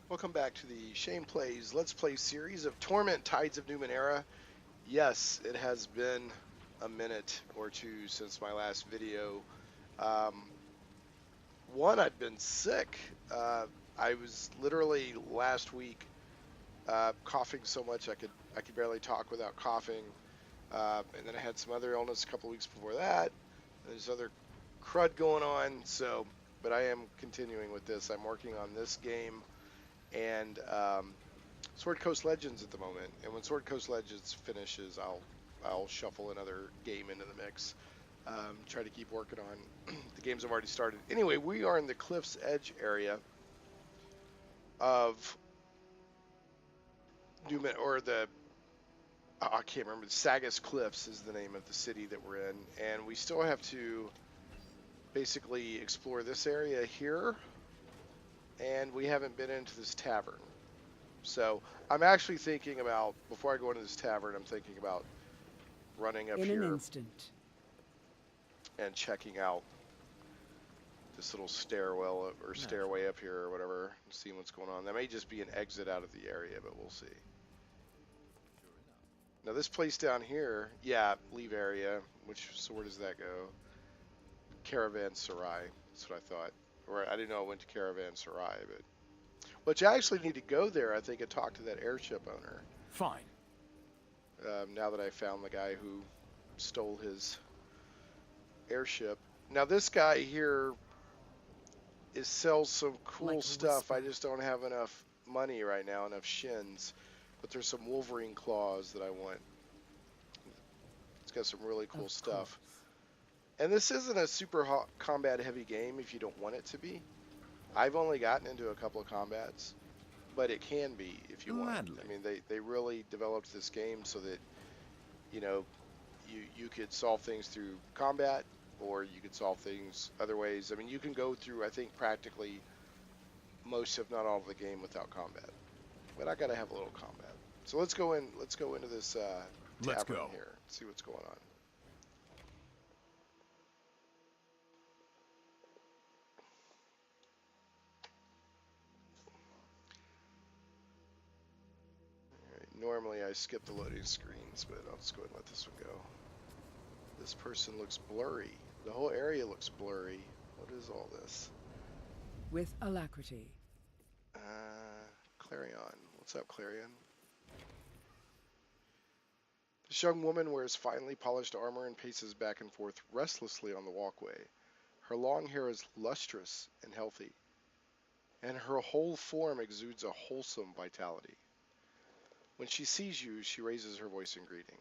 Welcome back to the Shane Plays Let's Play series of Torment Tides of Numenera. Yes, it has been a minute or two since my last video. Um, I've been sick. I was literally last week coughing so much I could barely talk without coughing. And then I had some other illness a couple weeks before that. There's other crud going on. But I am continuing with this. I'm working on this game and Sword Coast Legends at the moment, and when Sword Coast Legends finishes, I'll shuffle another game into the mix. Try to keep working on the games I've already started. Anyway, we are in the Cliff's Edge area of Newman, or the I can't remember. Sagas Cliffs is the name of the city that we're in, and we still have to basically explore this area here, and we haven't been into this tavern. So I'm actually thinking about, before I go into this tavern, I'm thinking about running up In an here instant. and checking out this little stairwell or stairway up here or whatever, and seeing what's going on. That may just be an exit out of the area, but we'll see. Now this place down here, yeah, leave area, so where does that go? Caravanserai, that's what I thought. Or I didn't know it went to Caravanserai, but which I actually need to go there, I think, and talk to that airship owner. Fine. Now that I found the guy who stole his airship. Now this guy here sells some cool stuff. I just don't have enough money right now, enough shins. But there's some Wolverine claws that I want. It's got some really cool stuff. And this isn't a super combat heavy game if you don't want it to be. I've only gotten into a couple of combats, but it can be if you want. I mean, they really developed this game so that, you know, you could solve things through combat, or you could solve things other ways. I mean, you can go through, I think, practically most, if not all, of the game without combat. But I gotta have a little combat. So let's go in. Let's go into this tavern here. See what's going on. All right, normally I skip the loading screens, but I'll just go ahead and let this one go. This person looks blurry. The whole area looks blurry. What is all this? With alacrity. Clarion. What's up, Clarion? This young woman wears finely polished armor and paces back and forth restlessly on the walkway. Her long hair is lustrous and healthy, and her whole form exudes a wholesome vitality. When she sees you, she raises her voice in greeting.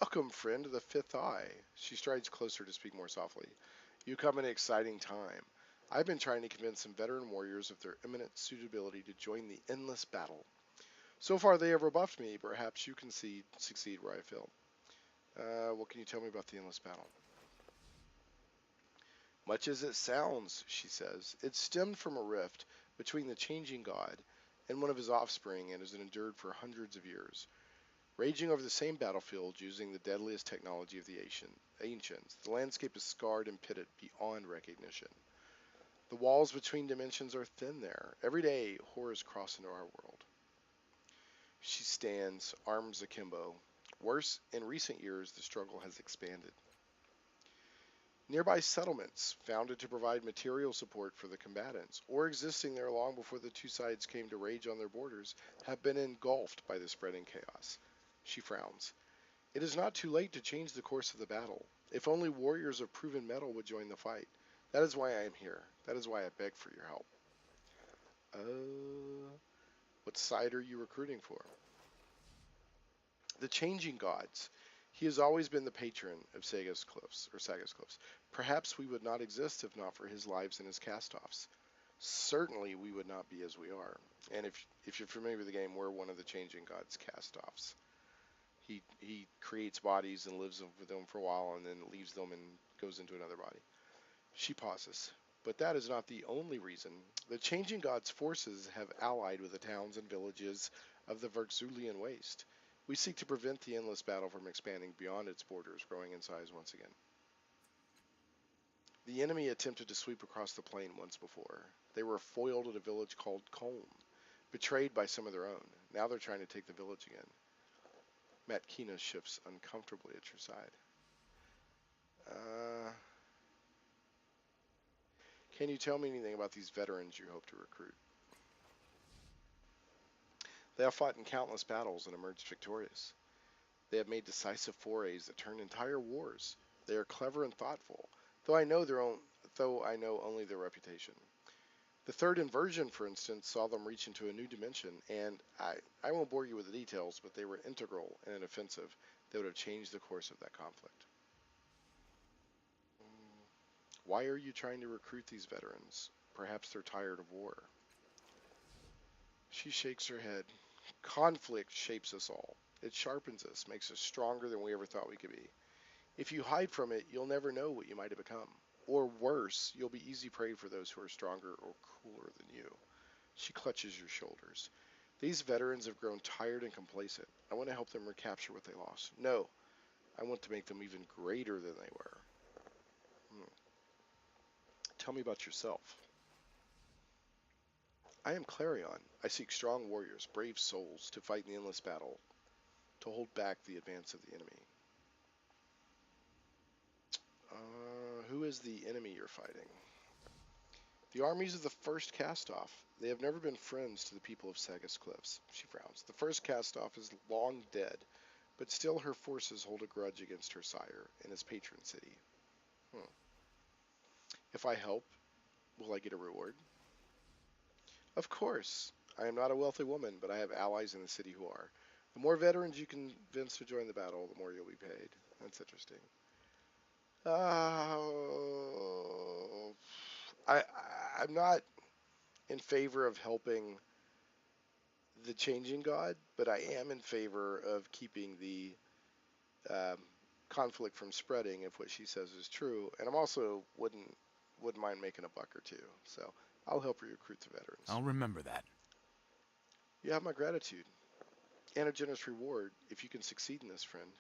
Welcome, friend, to the Fifth Eye. She strides closer to speak more softly. You come at an exciting time. I've been trying to convince some veteran warriors of their eminent suitability to join the endless battle. So far they have rebuffed me. Perhaps you can succeed where I failed. What can you tell me about the endless battle? Much as it sounds, she says, it stemmed from a rift between the changing god and one of his offspring and has endured for hundreds of years. Raging over the same battlefield using the deadliest technology of the ancients, the landscape is scarred and pitted beyond recognition. The walls between dimensions are thin there. Every day, horrors cross into our world. She stands, arms akimbo. Worse, in recent years, the struggle has expanded. Nearby settlements, founded to provide material support for the combatants, or existing there long before the two sides came to rage on their borders, have been engulfed by the spreading chaos. She frowns. It is not too late to change the course of the battle. If only warriors of proven mettle would join the fight. That is why I am here. That is why I beg for your help. What side are you recruiting for? The changing gods. He has always been the patron of Sagas Cliffs. Perhaps we would not exist if not for his lives and his cast-offs. Certainly we would not be as we are. And if you're familiar with the game, we're one of the changing gods' cast-offs. He creates bodies and lives with them for a while and then leaves them and goes into another body. She pauses. But that is not the only reason. The changing gods' forces have allied with the towns and villages of the Verxulian Waste. We seek to prevent the endless battle from expanding beyond its borders, growing in size once again. The enemy attempted to sweep across the plain once before. They were foiled at a village called Colm. betrayed by some of their own. Now they're trying to take the village again. Matt Kina shifts uncomfortably at your side. Can you tell me anything about these veterans you hope to recruit? They have fought in countless battles and emerged victorious. They have made decisive forays that turned entire wars. They are clever and thoughtful, though I know only their reputation. The third inversion, for instance, saw them reach into a new dimension, and I won't bore you with the details, but they were integral in an offensive that would have changed the course of that conflict. Why are you trying to recruit these veterans? Perhaps they're tired of war. She shakes her head. Conflict shapes us all. It sharpens us, makes us stronger than we ever thought we could be. If you hide from it, you'll never know what you might have become. Or worse, you'll be easy prey for those who are stronger or cooler than you. She clutches your shoulders. These veterans have grown tired and complacent. I want to help them recapture what they lost. No, I want to make them even greater than they were. Tell me about yourself. I am Clarion. I seek strong warriors, brave souls, to fight in the endless battle, to hold back the advance of the enemy. Who is the enemy you're fighting? The armies of the first cast-off. They have never been friends to the people of Sagas Cliffs. She frowns. The first cast-off is long dead, but still her forces hold a grudge against her sire and his patron city. If I help, will I get a reward? Of course. I am not a wealthy woman, but I have allies in the city who are. The more veterans you convince to join the battle, the more you'll be paid. That's interesting. I'm not in favor of helping the changing god, but I am in favor of keeping the conflict from spreading if what she says is true. And I'm also wouldn't mind making a buck or two. So I'll help you recruit the veterans. I'll remember that. You have my gratitude and a generous reward if you can succeed in this, friend.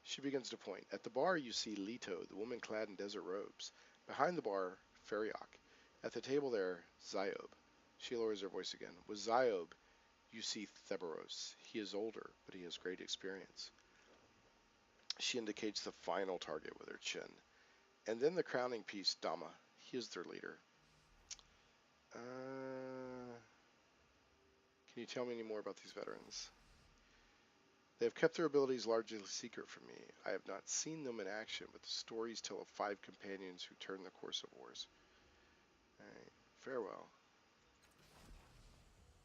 She begins to point. At the bar, you see Leto, the woman clad in desert robes. Behind the bar, Feriok. At the table there, Ziob. She lowers her voice again. With Ziob, you see Theberos. He is older, but he has great experience. She indicates the final target with her chin. And then the crowning piece, Dama. He is their leader. Can you tell me any more about these veterans? They have kept their abilities largely secret from me. I have not seen them in action, but the stories tell of 5 companions who turned the course of wars. Alright, farewell.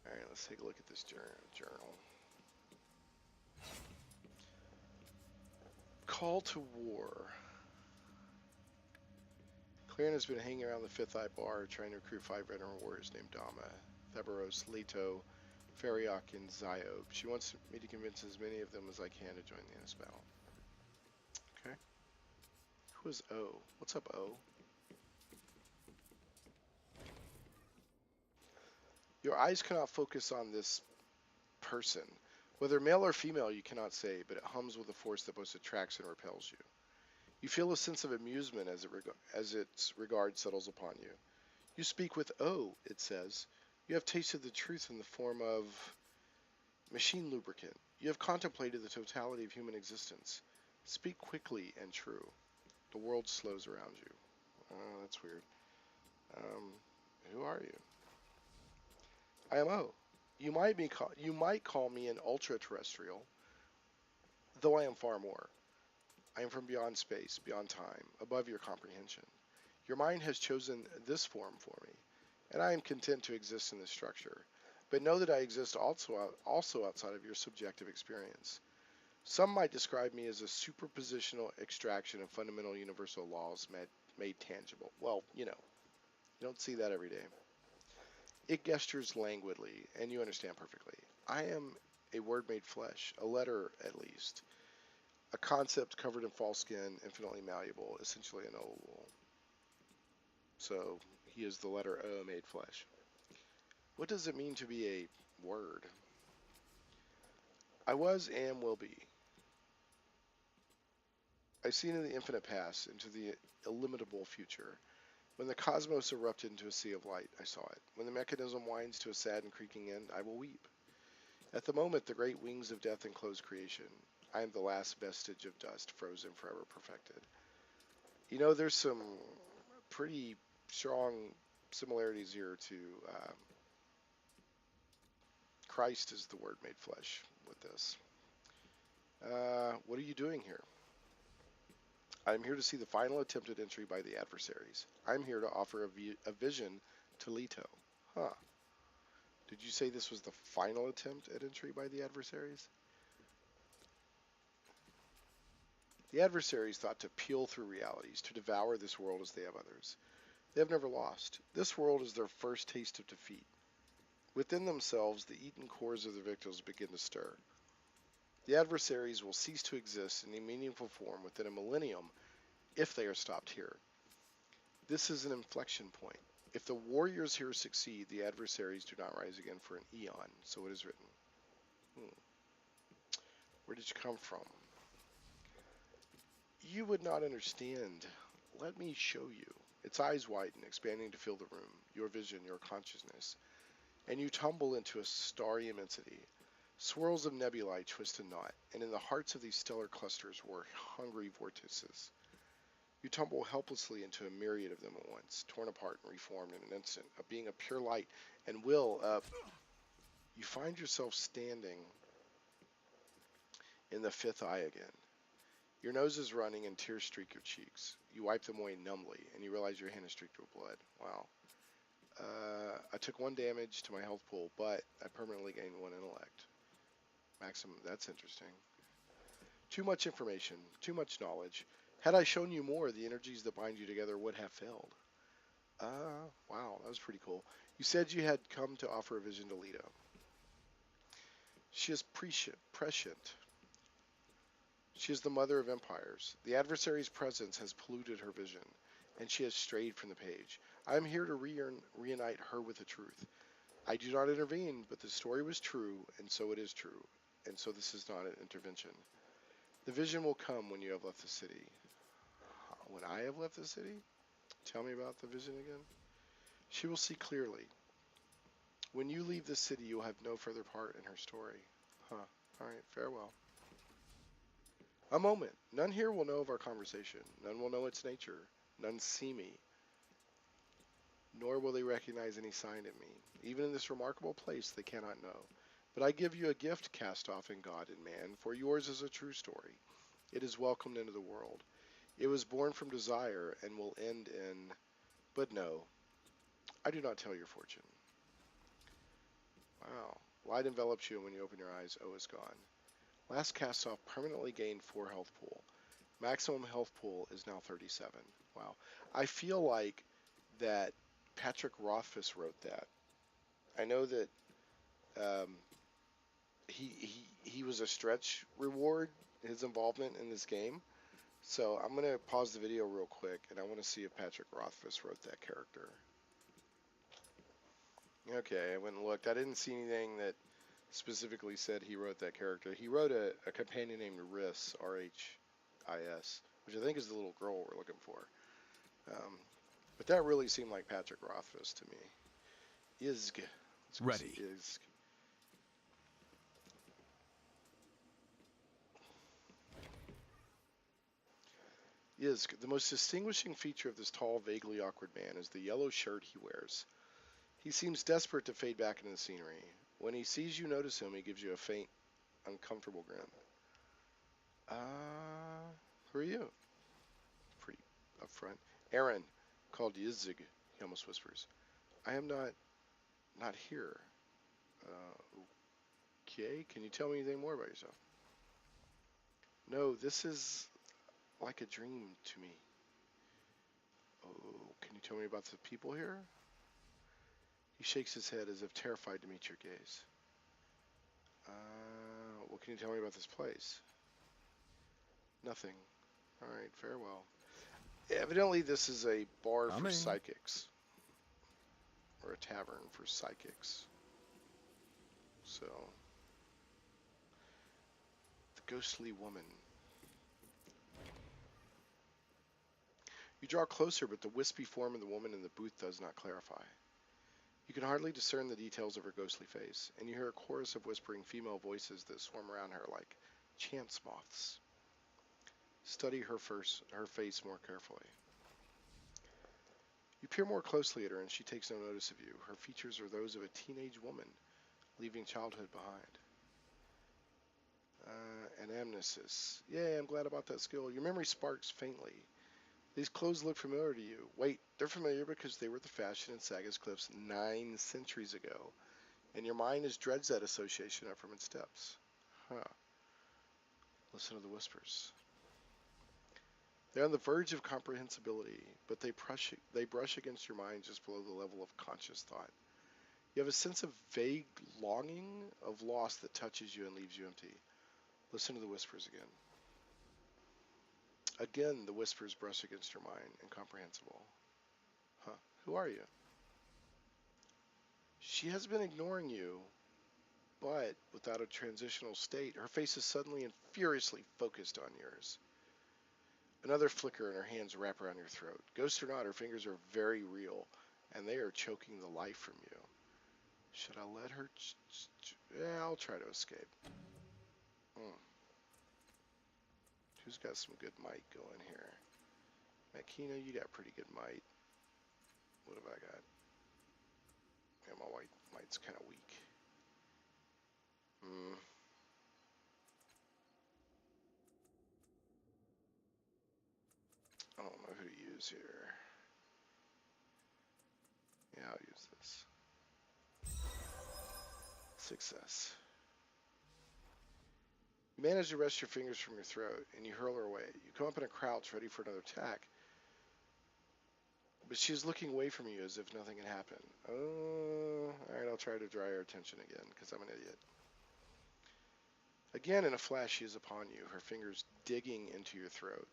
Alright, let's take a look at this journal. Call to war. Clarion has been hanging around the Fifth Eye Bar trying to recruit 5 veteran warriors named Dama, Theberos, Leto, Feriok, and Ziob. She wants me to convince as many of them as I can to join the endless battle. Okay. Who is O? What's up, O? Your eyes cannot focus on this person. Whether male or female, you cannot say, but it hums with a force that both attracts and repels you. You feel a sense of amusement as its regard settles upon you. You speak with O, it says. You have tasted the truth in the form of machine lubricant. You have contemplated the totality of human existence. Speak quickly and true. The world slows around you. Oh, that's weird. Who are you? I am O. You might call me an ultra-terrestrial, though I am far more. I am from beyond space, beyond time, above your comprehension. Your mind has chosen this form for me, and I am content to exist in this structure. But know that I exist also outside of your subjective experience. Some might describe me as a superpositional extraction of fundamental universal laws made tangible. Well, you don't see that every day. It gestures languidly, and you understand perfectly. I am a word made flesh, a letter at least. A concept covered in false skin, infinitely malleable, essentially unknowable. So, he is the letter O made flesh. What does it mean to be a word? I was, am, will be. I see into the infinite past, into the illimitable future. When the cosmos erupted into a sea of light, I saw it. When the mechanism winds to a sad and creaking end, I will weep. At the moment, the great wings of death enclose creation. I am the last vestige of dust, frozen, forever perfected. You know, there's some pretty strong similarities here to Christ is the Word made flesh with this. What are you doing here? I'm here to see the final attempted entry by the adversaries. I'm here to offer a vision to Leto. Huh. Did you say this was the final attempt at entry by the adversaries? The adversaries thought to peel through realities, to devour this world as they have others. They have never lost. This world is their first taste of defeat. Within themselves, the eaten cores of the victims begin to stir. The adversaries will cease to exist in a meaningful form within a millennium if they are stopped here. This is an inflection point. If the warriors here succeed, the adversaries do not rise again for an eon, so it is written. Where did you come from? You would not understand. Let me show you. Its eyes widen, expanding to fill the room, your vision, your consciousness, and you tumble into a starry immensity. Swirls of nebulae twist and knot, and in the hearts of these stellar clusters were hungry vortices. You tumble helplessly into a myriad of them at once, torn apart and reformed in an instant, a being of pure light and will. You find yourself standing in the fifth eye again. Your nose is running and tears streak your cheeks. You wipe them away numbly, and you realize your hand is streaked with blood. Wow. I took 1 damage to my health pool, but I permanently gained 1 intellect. Maximum, that's interesting. Too much information, too much knowledge. Had I shown you more, the energies that bind you together would have failed. Wow, that was pretty cool. You said you had come to offer a vision to Leto. She is prescient. She is the mother of empires. The adversary's presence has polluted her vision, and she has strayed from the page. I am here to reunite her with the truth. I do not intervene, but the story was true, and so it is true, and so this is not an intervention. The vision will come when you have left the city. When I have left the city? Tell me about the vision again. She will see clearly. When you leave the city, you will have no further part in her story. Huh. All right, farewell. A moment. None here will know of our conversation. None will know its nature. None see me. Nor will they recognize any sign of me. Even in this remarkable place, they cannot know. But I give you a gift cast off in God and man, for yours is a true story. It is welcomed into the world. It was born from desire and will end in... But no, I do not tell your fortune. Wow. Light envelops you, and when you open your eyes, O is gone. Last cast off permanently gained 4 health pool. Maximum health pool is now 37. Wow. I feel like that Patrick Rothfuss wrote that. I know that he was a stretch reward, his involvement in this game. So I'm going to pause the video real quick, and I want to see if Patrick Rothfuss wrote that character. Okay, I went and looked. I didn't see anything that specifically said he wrote that character. He wrote a companion named Rhys, R-H-I-S, which I think is the little girl we're looking for. But that really seemed like Patrick Rothfuss to me. Izg. Let's go Ready. see Izg. Izg. The most distinguishing feature of this tall, vaguely awkward man is the yellow shirt he wears. He seems desperate to fade back into the scenery. When he sees you notice him, he gives you a faint, uncomfortable grin. Who are you? Pretty upfront. Aaron, called Yizig, he almost whispers. I am not here. Okay, can you tell me anything more about yourself? No, this is like a dream to me. Oh, can you tell me about the people here? He shakes his head as if terrified to meet your gaze. What can you tell me about this place? Nothing. Alright, farewell. Evidently this is a bar for psychics. Or a tavern for psychics. So... The ghostly woman. You draw closer, but the wispy form of the woman in the booth does not clarify. You can hardly discern the details of her ghostly face, and you hear a chorus of whispering female voices that swarm around her like chance moths. Study her face more carefully. You peer more closely at her, and she takes no notice of you. Her features are those of a teenage woman, leaving childhood behind. Anamnesis. Yay, I'm glad about that skill. Your memory sparks faintly. These clothes look familiar to you. Wait, they're familiar because they were the fashion in Saga's Cliffs 9 centuries ago, and your mind dreads that association up from its depths. Huh. Listen to the whispers. They're on the verge of comprehensibility, but they brush against your mind just below the level of conscious thought. You have a sense of vague longing of loss that touches you and leaves you empty. Listen to the whispers again. Again, the whispers brush against your mind, incomprehensible. Huh. Who are you? She has been ignoring you, but without a transitional state, her face is suddenly and furiously focused on yours. Another flicker and her hands wrap around your throat. Ghost or not, her fingers are very real, and they are choking the life from you. Should I let her? Yeah, I'll try to escape. Who's got some good might going here? Makina, you got pretty good might. What have I got? Yeah, my white might's kind of weak. I don't know who to use here. Yeah, I'll use this. Success. You manage to wrest your fingers from your throat, and you hurl her away. You come up in a crouch, ready for another attack. But she is looking away from you as if nothing had happened. Oh, alright, I'll try to draw her attention again, because I'm an idiot. Again, in a flash, she is upon you, her fingers digging into your throat.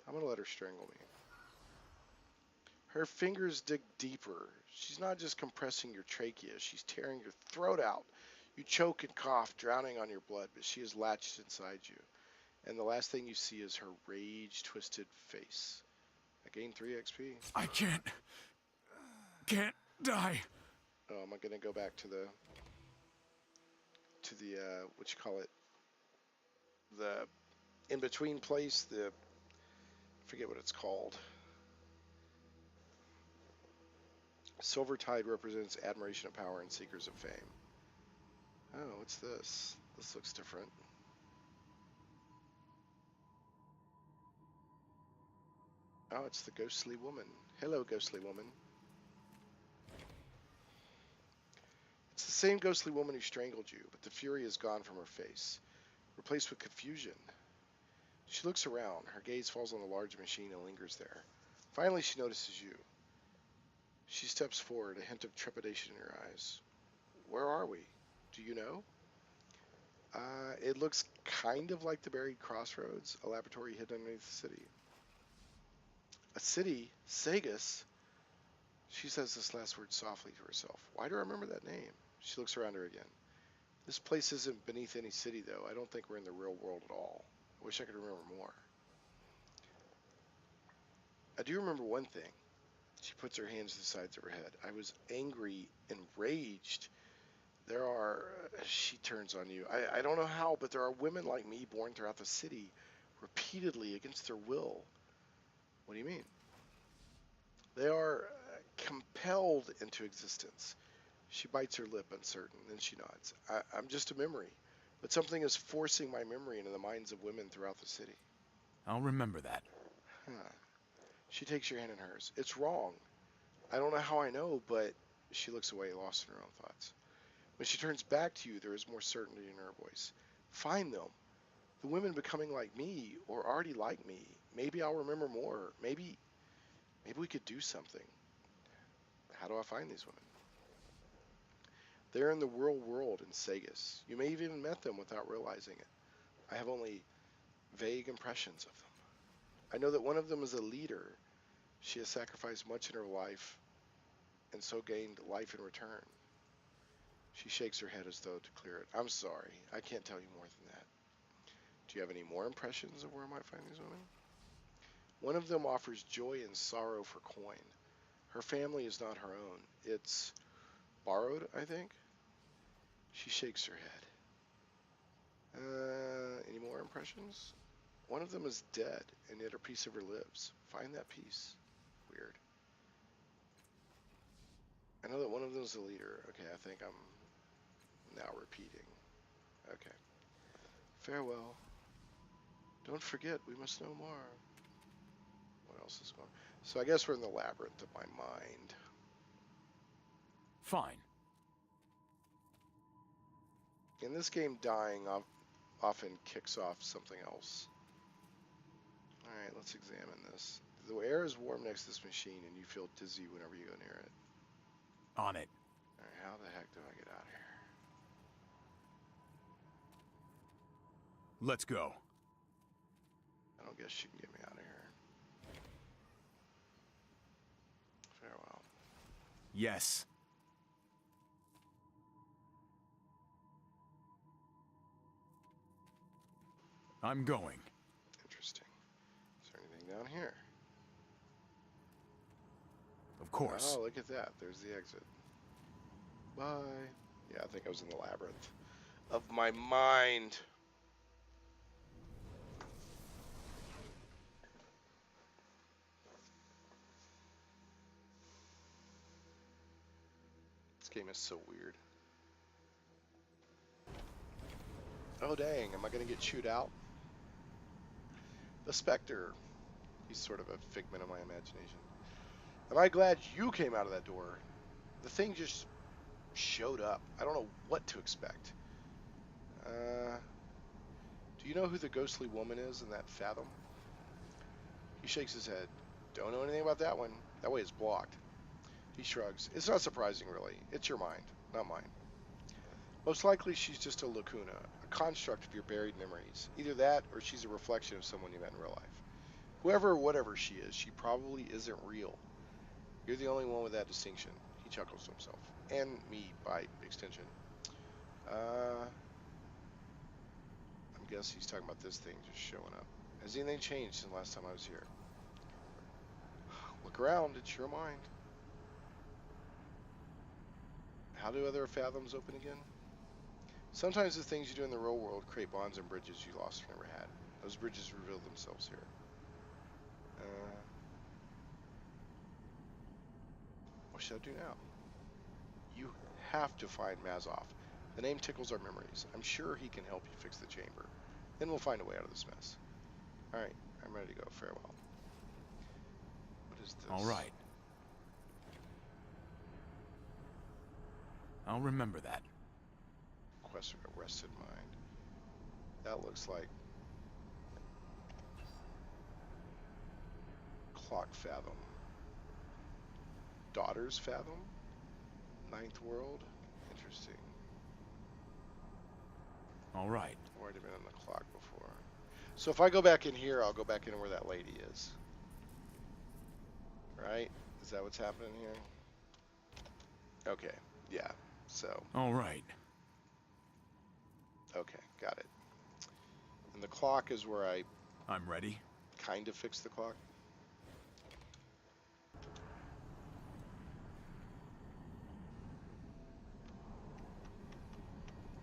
I'm going to let her strangle me. Her fingers dig deeper. She's not just compressing your trachea, she's tearing your throat out. You choke and cough, drowning on your blood, but she is latched inside you. And the last thing you see is her rage-twisted face. I gained 3 XP. I can't die. Oh, am I going to go back to the what you call it? The in-between place, I forget what it's called. Silver Tide represents admiration of power and seekers of fame. Oh, what's this? This looks different. Oh, it's the ghostly woman. Hello, ghostly woman. It's the same ghostly woman who strangled you, but the fury is gone from her face, replaced with confusion. She looks around. Her gaze falls on the large machine and lingers there. Finally, she notices you. She steps forward, a hint of trepidation in her eyes. Where are we? Do you know? It looks kind of like the buried crossroads, a laboratory hidden underneath the city. A city? Sagus? She says this last word softly to herself. Why do I remember that name? She looks around her again. This place isn't beneath any city, though. I don't think we're in the real world at all. I wish I could remember more. I do remember one thing. She puts her hands to the sides of her head. I was angry, enraged. She turns on you. I don't know how, but there are women like me born throughout the city, repeatedly against their will. What do you mean? They are compelled into existence. She bites her lip, uncertain, then she nods. I'm just a memory, but something is forcing my memory into the minds of women throughout the city. I'll remember that. Huh. She takes your hand in hers. It's wrong. I don't know how I know, but she looks away, lost in her own thoughts. When she turns back to you, there is more certainty in her voice. Find them. The women becoming like me, or already like me. Maybe I'll remember more. Maybe we could do something. How do I find these women? They're in the real world in Sagus. You may have even met them without realizing it. I have only vague impressions of them. I know that one of them is a leader. She has sacrificed much in her life and so gained life in return. She shakes her head as though to clear it. I'm sorry. I can't tell you more than that. Do you have any more impressions of where I might find these women? One of them offers joy and sorrow for coin. Her family is not her own. It's borrowed, I think. She shakes her head. Any more impressions? One of them is dead, and yet a piece of her lives. Find that piece. Weird. I know that one of them is the leader. Okay, I think I'm now repeating. Okay. Farewell. Don't forget, we must know more. What else is going on? So I guess we're in the labyrinth of my mind. Fine. In this game, dying often kicks off something else. Alright, let's examine this. The air is warm next to this machine, and you feel dizzy whenever you go near it. On it. Alright, how the heck do I get out of here? Let's go. I don't guess she can get me out of here. Farewell. Yes. I'm going. Interesting. Is there anything down here? Of course. Oh, look at that. There's the exit. Bye. Yeah, I think I was in the labyrinth of my mind. This game is so weird. Oh, dang. Am I going to get chewed out? The Spectre. He's sort of a figment of my imagination. Am I glad you came out of that door? The thing just showed up. I don't know what to expect. Do you know who the ghostly woman is in that fathom? He shakes his head. Don't know anything about that one. That way it's blocked. He shrugs. It's not surprising, really. It's your mind, not mine. Most likely she's just a lacuna, a construct of your buried memories. Either that, or she's a reflection of someone you met in real life. Whoever or whatever she is, she probably isn't real. You're the only one with that distinction. He chuckles to himself. And me, by extension. I guess he's talking about this thing just showing up. Has anything changed since the last time I was here? Look around, it's your mind. How do other fathoms open again? Sometimes the things you do in the real world create bonds and bridges you lost or never had. Those bridges reveal themselves here. What should I do now? You have to find Mazov. The name tickles our memories. I'm sure he can help you fix the chamber. Then we'll find a way out of this mess. Alright, I'm ready to go. Farewell. What is this? All right. I'll remember that. Quest of arrested mind. That looks like Clock Fathom. Daughter's Fathom? Ninth World? Interesting. All right. I've already been on the clock before. So if I go back in here, I'll go back in where that lady is. Right? Is that what's happening here? Okay. Yeah. So. All right. Okay. Got it. And the clock is where I I'm ready. kind of fix the clock.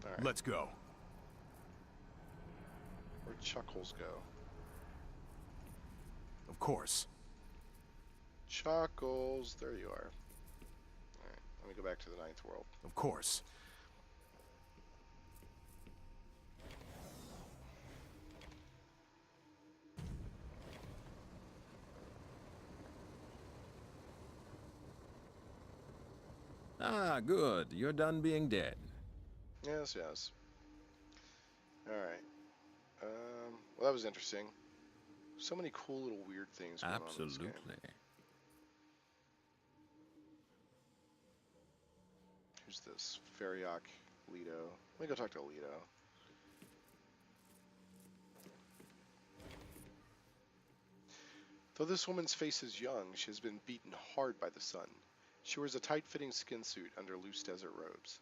All right. Let's go. Where'd Chuckles go? Of course. Chuckles. There you are. All right. Let me go back to the Ninth World. Of course. Ah, good. You're done being dead. Yes, yes. All right. Well, that was interesting. So many cool little weird things going on in this Absolutely. game. Who's this? Feriok, Leto. Let me go talk to Leto. Though this woman's face is young, she has been beaten hard by the sun. She wears a tight-fitting skin suit under loose desert robes.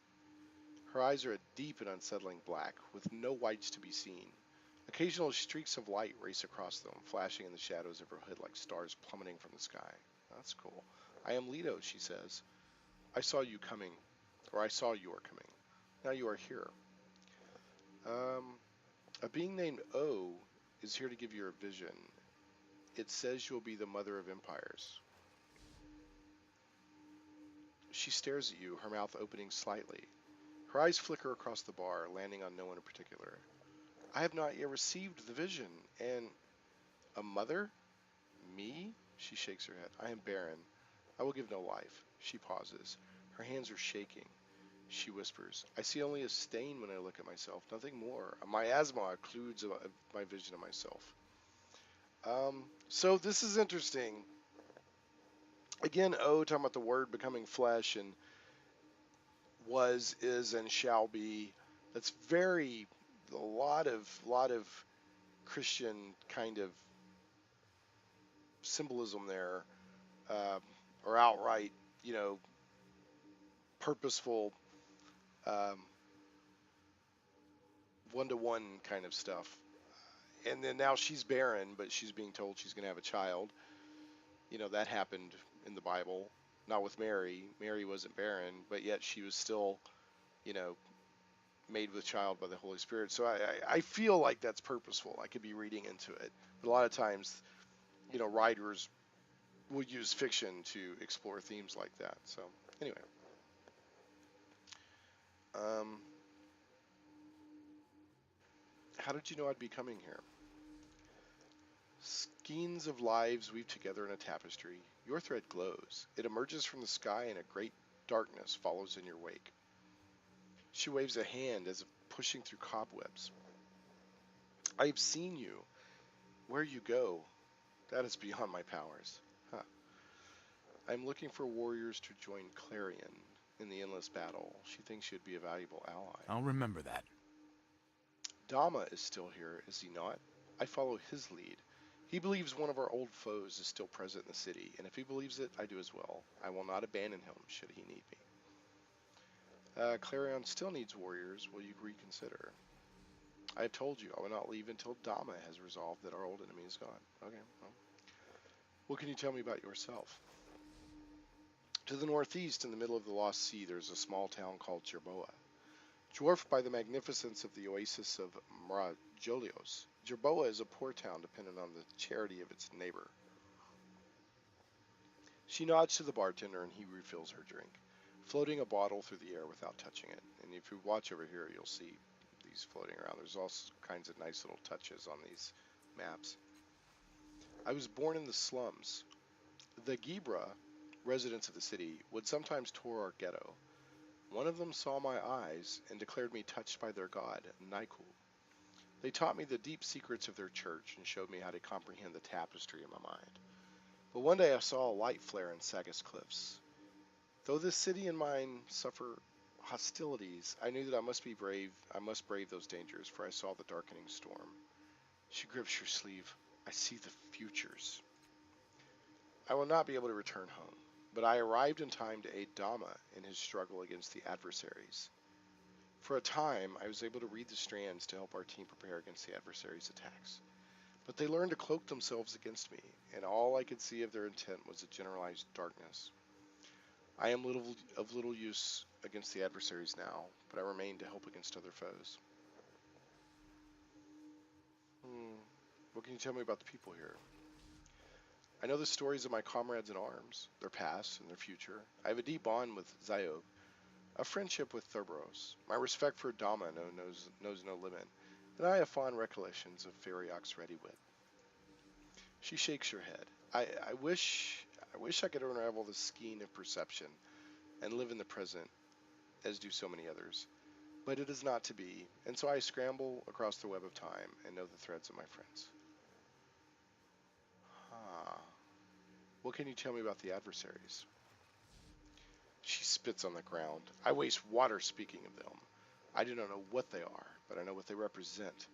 Her eyes are a deep and unsettling black, with no whites to be seen, Occasional streaks of light race across them, flashing in the shadows of her hood like stars plummeting from the sky. That's cool. I am Leto, she says. I saw you coming, or I saw you are coming. Now you are here. A being named O is here to give you a vision. It says you'll be the mother of empires. She stares at you, her mouth opening slightly. Her eyes flicker across the bar, landing on no one in particular. I have not yet received the vision, and a mother? Me? She shakes her head. I am barren. I will give no life. She pauses. Her hands are shaking. She whispers, I see only a stain when I look at myself, nothing more. A miasma occludes my vision of myself. So this is interesting. Again, talking about the word becoming flesh and was, is, and shall be. That's a lot of Christian kind of symbolism there, or outright, purposeful, um, one-to-one kind of stuff. And then now she's barren, but she's being told she's going to have a child. That happened in the Bible, not with Mary. Mary wasn't barren, but yet she was still, you know, made with child by the Holy Spirit. So I feel like that's purposeful. I could be reading into it. But a lot of times, writers will use fiction to explore themes like that. So anyway, how did you know I'd be coming here? Skeins of lives weave together in a tapestry. Your thread glows. It emerges from the sky and a great darkness follows in your wake. She waves a hand as if pushing through cobwebs. I have seen you. Where you go, that is beyond my powers. Huh. I am looking for warriors to join Clarion in the endless battle. She thinks she would be a valuable ally. I'll remember that. Dama is still here, is he not? I follow his lead. He believes one of our old foes is still present in the city, and if he believes it, I do as well. I will not abandon him should he need me. Clarion still needs warriors. Will you reconsider? I have told you I will not leave until Dama has resolved that our old enemy is gone. Okay, well. What can you tell me about yourself? To the northeast, in the middle of the Lost Sea, there is a small town called Jerboa. Dwarfed by the magnificence of the oasis of Marajolios, Jerboa is a poor town dependent on the charity of its neighbor. She nods to the bartender and he refills her drink, floating a bottle through the air without touching it. And if you watch over here, you'll see these floating around. There's all kinds of nice little touches on these maps. I was born in the slums. The Gibra, residents of the city, would sometimes tour our ghetto. One of them saw my eyes and declared me touched by their god, Naiku. They taught me the deep secrets of their church and showed me how to comprehend the tapestry in my mind. But one day I saw a light flare in Sagas Cliffs. Though this city and mine suffer hostilities, I knew that I must brave those dangers, for I saw the darkening storm. She grips her sleeve. I see the futures. I will not be able to return home, but I arrived in time to aid Dama in his struggle against the adversaries. For a time, I was able to read the strands to help our team prepare against the adversaries' attacks. But they learned to cloak themselves against me, and all I could see of their intent was a generalized darkness. I am of little use against the adversaries now, but I remain to help against other foes. What can you tell me about the people here? I know the stories of my comrades in arms, their past and their future. I have a deep bond with Ziob, a friendship with Thurberos. My respect for Dama knows no limit, and I have fond recollections of Feriok's ready wit. She shakes her head. I wish I could unravel the skein of perception and live in the present, as do so many others. But it is not to be, and so I scramble across the web of time and know the threads of my friends. What can you tell me about the adversaries? She spits on the ground. I waste water speaking of them. I do not know what they are, but I know what they represent.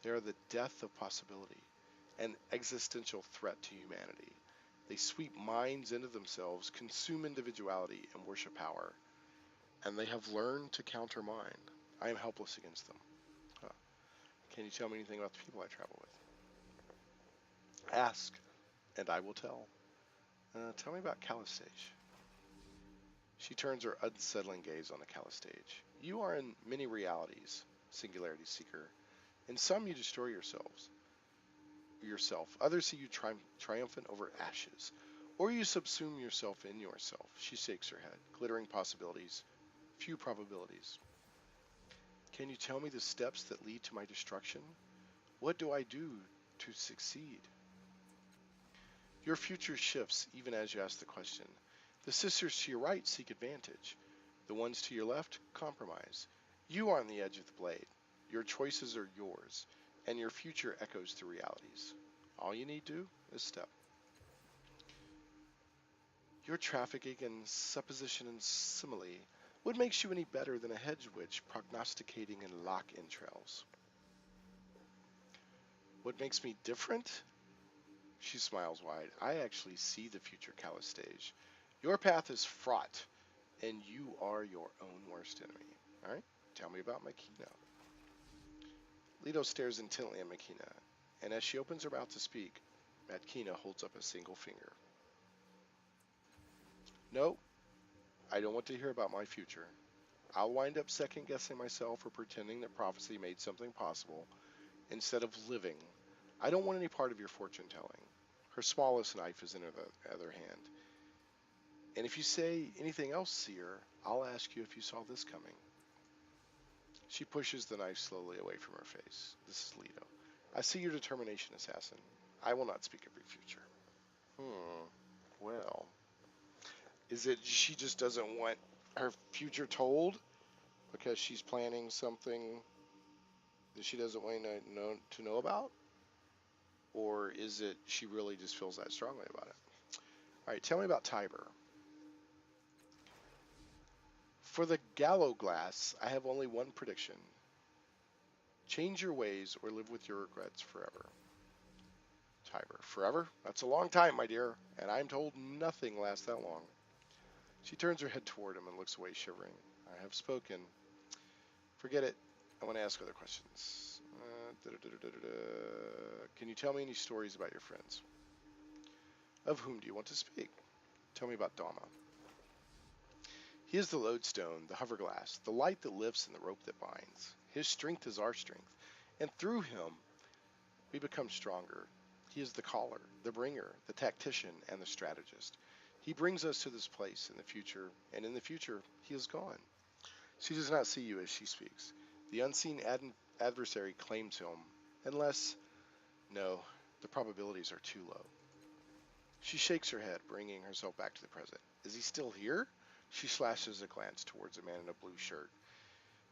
They are the death of possibility, an existential threat to humanity. They sweep minds into themselves, consume individuality, and worship power. And they have learned to counter mine. I am helpless against them. Can you tell me anything about the people I travel with? Ask, and I will tell. Tell me about Calistage. She turns her unsettling gaze on the Calistage. You are in many realities, Singularity Seeker. In some you destroy yourself. Others see you triumphant over ashes. Or you subsume yourself in yourself. She shakes her head. Glittering possibilities. Few probabilities. Can you tell me the steps that lead to my destruction? What do I do to succeed? Your future shifts even as you ask the question. The sisters to your right seek advantage. The ones to your left compromise. You are on the edge of the blade. Your choices are yours, and your future echoes through realities. All you need to do is step. Your trafficking in supposition and simile. What makes you any better than a hedge witch prognosticating in lock entrails? What makes me different? She smiles wide. I actually see the future Calistage. Your path is fraught, and you are your own worst enemy. All right, tell me about Makina. Leto stares intently at Makina, and as she opens her mouth to speak, Makina holds up a single finger. No, I don't want to hear about my future. I'll wind up second-guessing myself or pretending that prophecy made something possible instead of living. I don't want any part of your fortune-telling. Her smallest knife is in her other hand. And if you say anything else, Seer, I'll ask you if you saw this coming. She pushes the knife slowly away from her face. This is Leto. I see your determination, assassin. I will not speak of your future. Well, is it she just doesn't want her future told because she's planning something that she doesn't want to know about? Or is it she really just feels that strongly about it? All right, tell me about Tiber. For the Gallow Glass, I have only one prediction. Change your ways or live with your regrets forever. Tiber. Forever? That's a long time, my dear, and I'm told nothing lasts that long. She turns her head toward him and looks away, shivering. I have spoken. Forget it. I want to ask other questions. Can you tell me any stories about your friends? Of whom do you want to speak? Tell me about Dama. He is the lodestone, the hoverglass, the light that lifts and the rope that binds. His strength is our strength, and through him we become stronger. He is the caller, the bringer, the tactician, and the strategist. He brings us to this place in the future, and in the future he is gone. She does not see you as she speaks. The unseen adversary claims him, unless, no, the probabilities are too low. She shakes her head, bringing herself back to the present. Is he still here? She slashes a glance towards a man in a blue shirt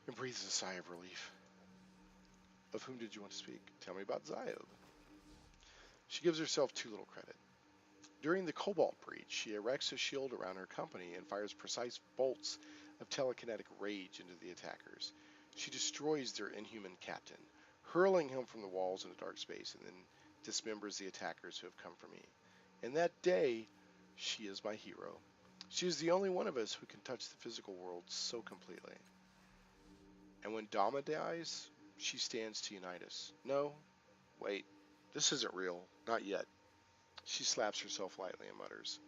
and breathes a sigh of relief. Of whom did you want to speak? Tell me about Ziob. She gives herself too little credit. During the Cobalt breach, she erects a shield around her company and fires precise bolts of telekinetic rage into the attackers. She destroys their inhuman captain, hurling him from the walls into dark space, and then dismembers the attackers who have come for me. And that day, she is my hero. She is the only one of us who can touch the physical world so completely. And when Dama dies, she stands to unite us. No, wait, this isn't real, not yet. She slaps herself lightly and mutters,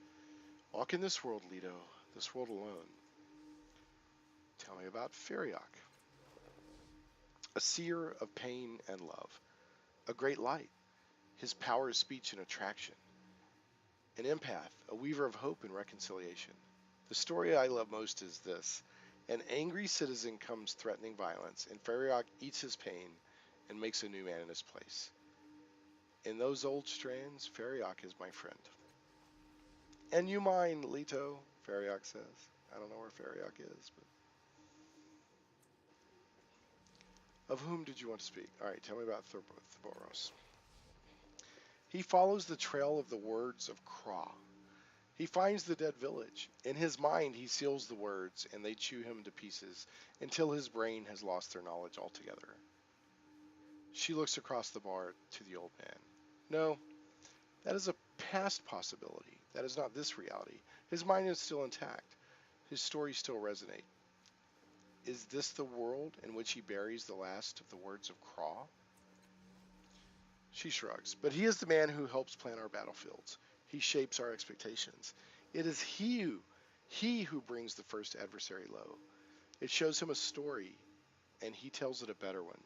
walk in this world, Leto, this world alone. Tell me about Feriok. A seer of pain and love. A great light. His power is speech and attraction. An empath, a weaver of hope and reconciliation. The story I love most is this. An angry citizen comes threatening violence, and Feriok eats his pain and makes a new man in his place. In those old strands, Feriok is my friend. And you mine, Leto, Feriok says. I don't know where Feriok is, but... Of whom did you want to speak? All right, tell me about Theboros. He follows the trail of the words of Kra. He finds the dead village. In his mind, he seals the words, and they chew him to pieces until his brain has lost their knowledge altogether. She looks across the bar to the old man. No, that is a past possibility. That is not this reality. His mind is still intact. His stories still resonate. Is this the world in which he buries the last of the words of Kra? She shrugs. But he is the man who helps plan our battlefields. He shapes our expectations. It is he who brings the first adversary low. It shows him a story, and he tells it a better one.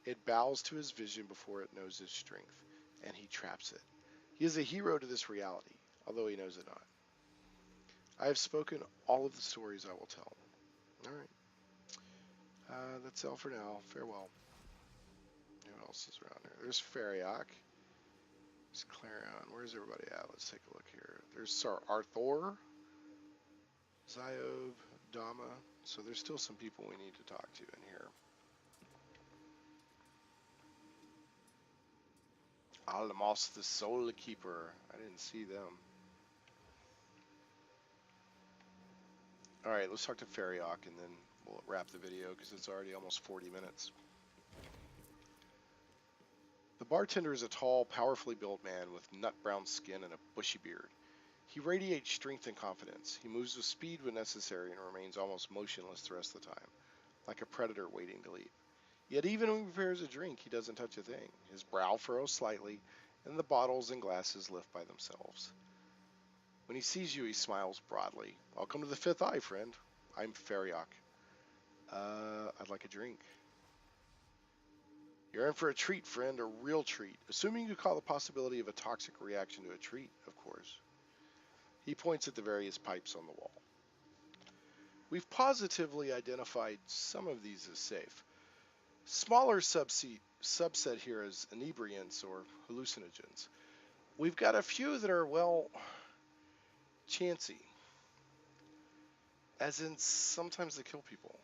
It bows to his vision before it knows his strength, and he traps it. He is a hero to this reality, although he knows it not. I have spoken all of the stories I will tell. All right. That's all for now. Farewell. Who else is around there? There's Feriok. There's Clarion. Where's everybody at? Let's take a look here. There's Sir Arthur. Ziob. Dama. So there's still some people we need to talk to in here. Alamos the Soul Keeper. I didn't see them. Alright, let's talk to Feriok and then we'll wrap the video because it's already almost 40 minutes. The bartender is a tall, powerfully built man with nut-brown skin and a bushy beard. He radiates strength and confidence. He moves with speed when necessary and remains almost motionless the rest of the time, like a predator waiting to leap. Yet even when he prepares a drink, he doesn't touch a thing. His brow furrows slightly, and the bottles and glasses lift by themselves. When he sees you, he smiles broadly. Welcome to the Fifth Eye, friend. I'm Feriok. I'd like a drink. You're in for a treat, friend, a real treat. Assuming you call the possibility of a toxic reaction to a treat, of course. He points at the various pipes on the wall. We've positively identified some of these as safe. Smaller subset here is inebriants or hallucinogens. We've got a few that are, well, chancy. As in, sometimes they kill people.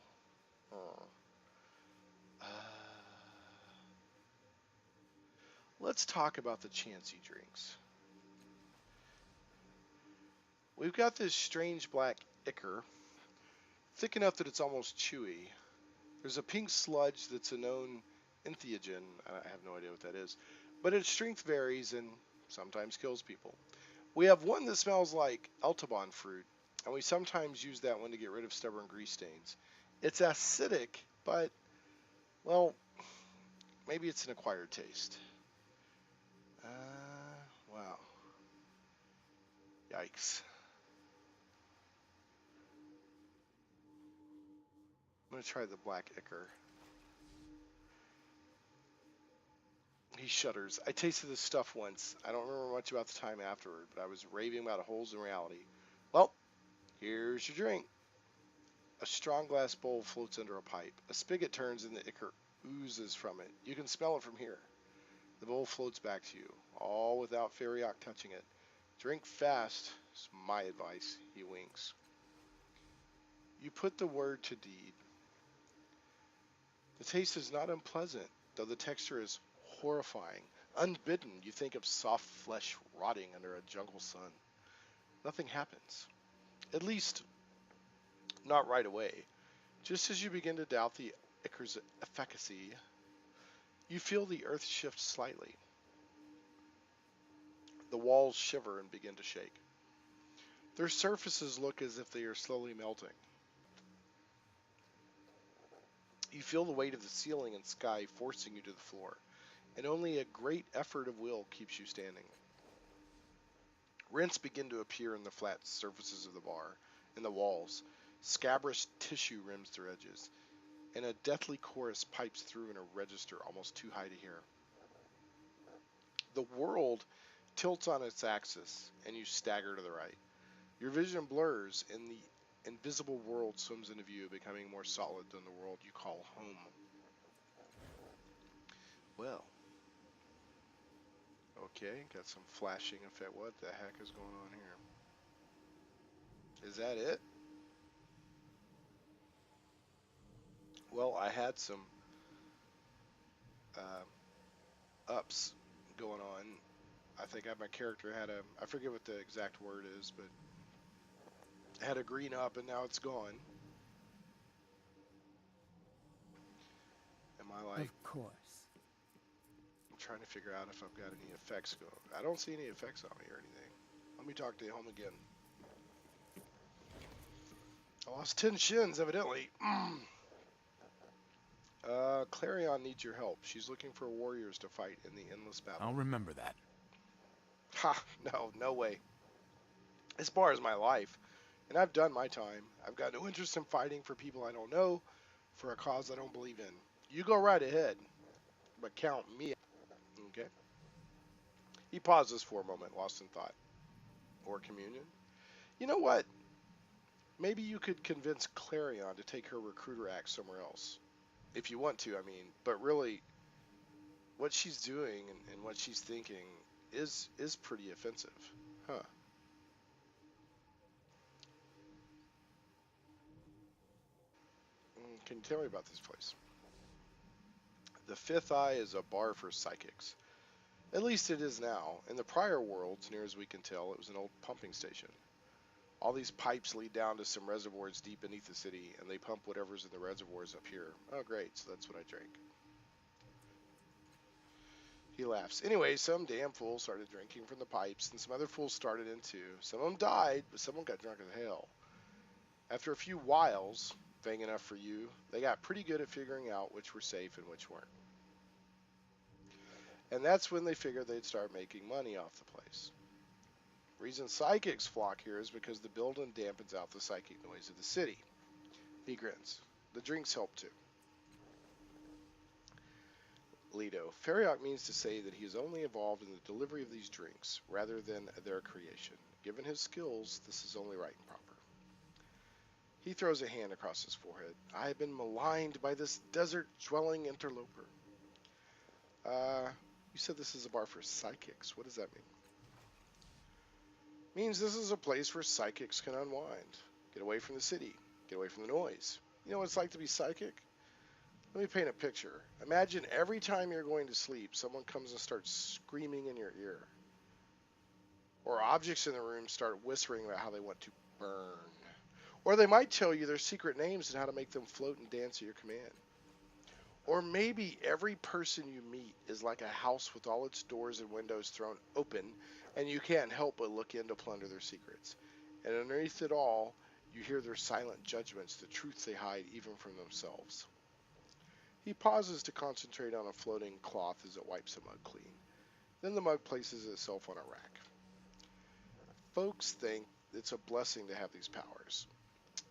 Let's talk about the chancy drinks. We've got this strange black ichor, thick enough that it's almost chewy. There's a pink sludge that's a known entheogen. I have no idea what that is. But its strength varies and sometimes kills people. We have one that smells like Eltabon fruit, and we sometimes use that one to get rid of stubborn grease stains. It's acidic, but, well, maybe it's an acquired taste. Wow. Yikes. I'm going to try the black ichor. He shudders. I tasted this stuff once. I don't remember much about the time afterward, but I was raving about holes in reality. Well, here's your drink. A strong glass bowl floats under a pipe. A spigot turns and the ichor oozes from it. You can smell it from here. The bowl floats back to you, all without Feriok touching it. Drink fast, is my advice. He winks. You put the word to deed. The taste is not unpleasant, though the texture is horrifying. Unbidden, you think of soft flesh rotting under a jungle sun. Nothing happens. At least, not right away. Just as you begin to doubt the ichor's efficacy, you feel the earth shift slightly. The walls shiver and begin to shake. Their surfaces look as if they are slowly melting. You feel the weight of the ceiling and sky forcing you to the floor, and only a great effort of will keeps you standing. Rents begin to appear in the flat surfaces of the bar, in the walls. Scabrous tissue rims their edges, and a deathly chorus pipes through in a register almost too high to hear. The world tilts on its axis, and you stagger to the right. Your vision blurs, and the invisible world swims into view, becoming more solid than the world you call home. Well, okay, got some flashing effect. What the heck is going on here? Is that it? Well, I had some ups going on. I think my character had I forget what the exact word is, but it had a green up and now it's gone. Am I like... Of course. I'm trying to figure out if I've got any effects going. I don't see any effects on me or anything. Let me talk to him again. I lost 10 shins, evidently. Clarion needs your help. She's looking for warriors to fight in the endless battle. I'll remember that. Ha! No, no way. As far as my life, and I've done my time. I've got no interest in fighting for people I don't know, for a cause I don't believe in. You go right ahead, but count me out. Okay? He pauses for a moment, lost in thought. Or communion? You know what? Maybe you could convince Clarion to take her recruiter act somewhere else. If you want to, I mean. But really, what she's doing and what she's thinking is pretty offensive. Huh. Can you tell me about this place? The Fifth Eye is a bar for psychics. At least it is now. In the prior worlds, near as we can tell, it was an old pumping station. All these pipes lead down to some reservoirs deep beneath the city, and they pump whatever's in the reservoirs up here. Oh, great, so that's what I drank. He laughs. Anyway, some damn fool started drinking from the pipes, and some other fools started in too. Some of them died, but someone got drunk as hell. After a few whiles, vague enough for you, they got pretty good at figuring out which were safe and which weren't. And that's when they figured they'd start making money off the place. Reason psychics flock here is because the building dampens out the psychic noise of the city. He grins. The drinks help too. Leto. Fariok means to say that he is only involved in the delivery of these drinks, rather than their creation. Given his skills, this is only right and proper. He throws a hand across his forehead. I have been maligned by this desert-dwelling interloper. You said this is a bar for psychics. What does that mean? Means this is a place where psychics can unwind. Get away from the city. Get away from the noise. You know what it's like to be psychic? Let me paint a picture. Imagine every time you're going to sleep, someone comes and starts screaming in your ear. Or objects in the room start whispering about how they want to burn. Or they might tell you their secret names and how to make them float and dance at your command. Or maybe every person you meet is like a house with all its doors and windows thrown open, and you can't help but look in to plunder their secrets. And underneath it all, you hear their silent judgments, the truths they hide even from themselves. He pauses to concentrate on a floating cloth as it wipes a mug clean. Then the mug places itself on a rack. Folks think it's a blessing to have these powers.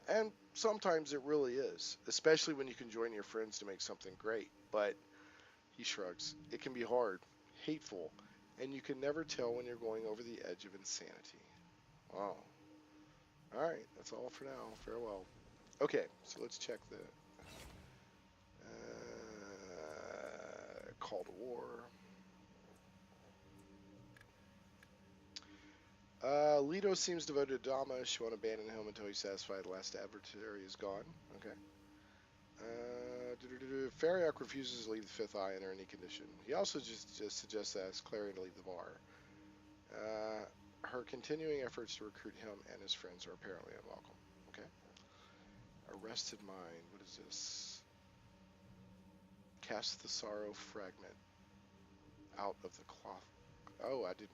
And sometimes it really is, especially when you can join your friends to make something great. But, he shrugs, it can be hard, hateful, and you can never tell when you're going over the edge of insanity. Wow. Alright, that's all for now. Farewell. Okay, so let's check the call to war. Leto seems devoted to Dama. She won't abandon him until he's satisfied the last adversary is gone. Okay. Fariok refuses to leave the Fifth Eye under any condition. He also just suggests that asks Clarion to leave the bar. Her continuing efforts to recruit him and his friends are apparently unwelcome. Okay. Arrested mind. What is this? Cast the sorrow fragment out of the cloth. Oh, I didn't.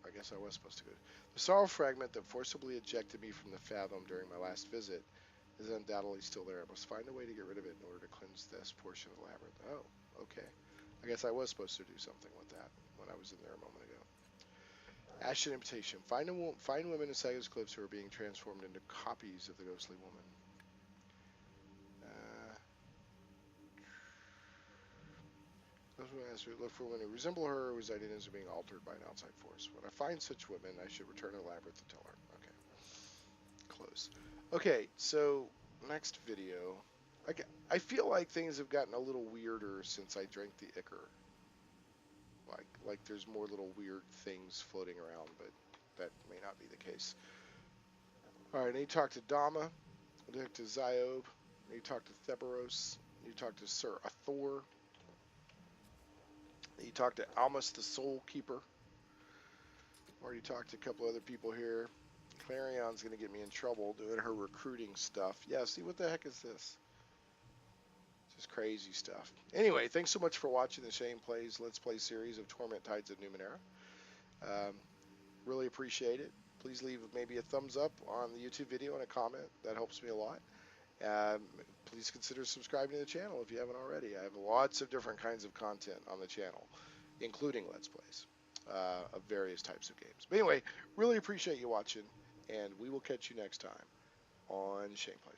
I guess I was supposed to go. The sorrow fragment that forcibly ejected me from the fathom during my last visit is undoubtedly still there. I must find a way to get rid of it in order to cleanse this portion of the labyrinth. Oh, okay. I guess I was supposed to do something with that when I was in there a moment ago. Ashen invitation. Find women in Saga's Cliffs who are being transformed into copies of the ghostly woman. Look for women who resemble her, whose identities are being altered by an outside force. When I find such women, I should return to the labyrinth and tell her. Okay. Close. Okay, so next video. I feel like things have gotten a little weirder since I drank the Ichor. Like there's more little weird things floating around, but that may not be the case. Alright, I need to talk to Dama. I need to talk to Ziob. I need to talk to Theberos. I need to talk to Sir Athor. You talked to Almas the Soul Keeper. Already talked to a couple other people here. Clarion's going to get me in trouble doing her recruiting stuff. Yeah, see, what the heck is this? Just crazy stuff. Anyway, thanks so much for watching the Shane Plays Let's Play series of Torment Tides of Numenera. Really appreciate it. Please leave maybe a thumbs up on the YouTube video and a comment. That helps me a lot. Please consider subscribing to the channel if you haven't already. I have lots of different kinds of content on the channel, including Let's Plays of various types of games. But anyway, really appreciate you watching, and we will catch you next time on Shane Plays.